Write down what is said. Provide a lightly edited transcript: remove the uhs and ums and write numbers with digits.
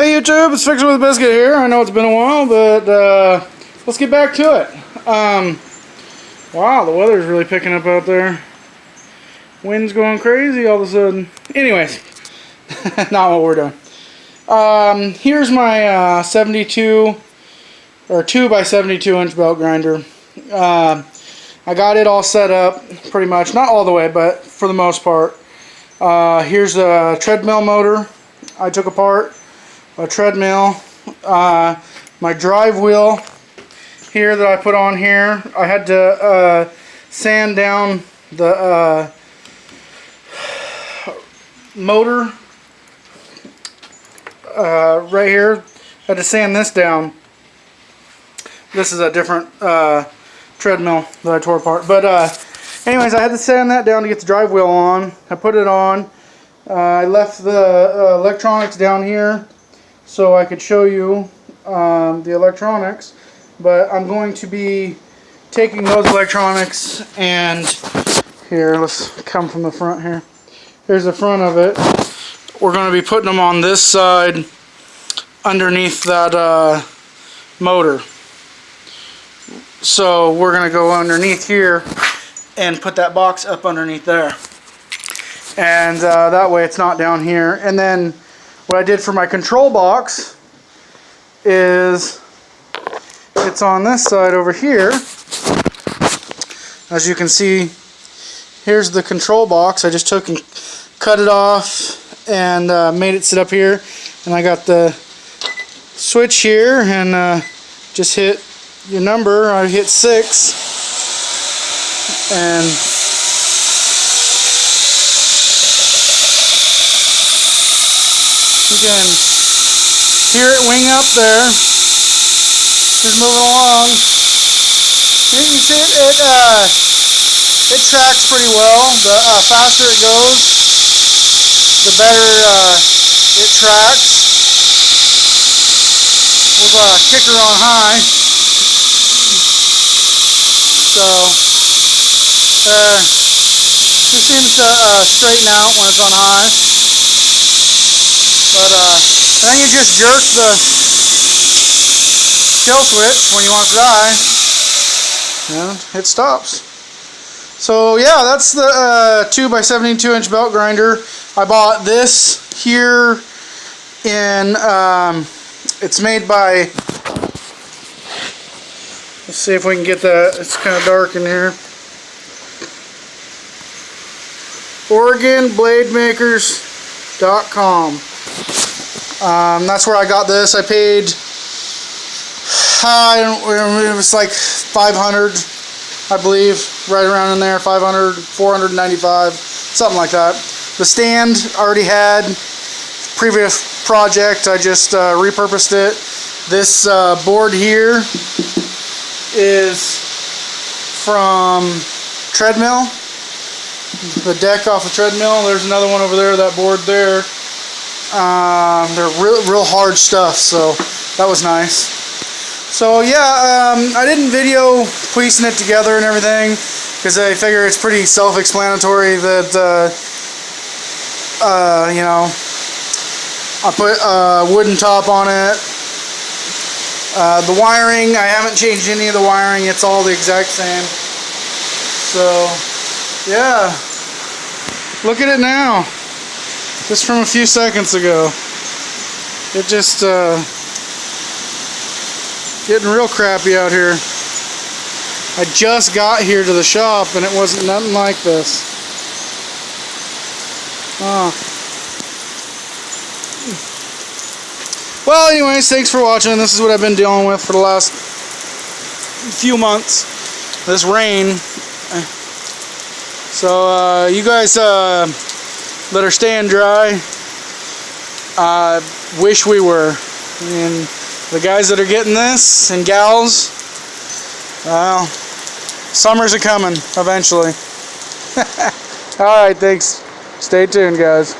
Hey YouTube, it's Fixing with a Biscuit here. I know it's been a while, but let's get back to it. Wow, the weather's really picking up out there. Wind's going crazy all of a sudden. Anyways, not what we're doing. Here's my 72 or 2x72 inch belt grinder. I got it all set up pretty much, not all the way, but for the most part. Here's a treadmill motor I took apart. A treadmill, my drive wheel here that I put on here. I had to sand down the motor right here. Had to sand this down. This is a different treadmill that I tore apart. But anyways, I had to sand that down to get the drive wheel on. I put it on. I left the electronics down here so I could show you the electronics, but I'm going to be taking those electronics and here, let's come from the front here. Here's the front of it. We're going to be putting them on this side underneath that motor. So we're going to go underneath here and put that box up underneath there. And that way it's not down here. And then what I did for my control box is it's on this side over here. As you can see, here's the control box. I just took and cut it off and made it sit up here. And I got the switch here and just hit your number. I hit 6 and you can hear it wing up there. Just moving along. You can see it tracks pretty well. The faster it goes, the better it tracks. With a kicker on high. So it seems to straighten out when it's on high. But then you just jerk the kill switch when you want it to die, and it stops. So yeah, that's the 2x72 inch belt grinder. I bought this here in, it's made by, let's see if we can get that, it's kind of dark in here. OregonBlademakers.com. That's where I got this. I paid, it was like $500, I believe, right around in there, $500, $495, something like that. The stand I already had, previous project, I just repurposed it. This board here is from Treadmill, the deck off of Treadmill. There's another one over there, that board there. They're real hard stuff, so that was nice. So yeah, I didn't video piecing it together and everything because I figure it's pretty self-explanatory that you know, I put a wooden top on it. The wiring, I haven't changed any of the wiring, it's all the exact same. So yeah, look at it now. Just from a few seconds ago. It just getting real crappy out here. I just got here to the shop and it wasn't nothing like this. Well, anyways, thanks for watching. This is what I've been dealing with for the last few months. This rain. So you guys that are staying dry, wish we were. And the guys that are getting this, and gals, well, summers are coming eventually. Alright, thanks. Stay tuned, guys.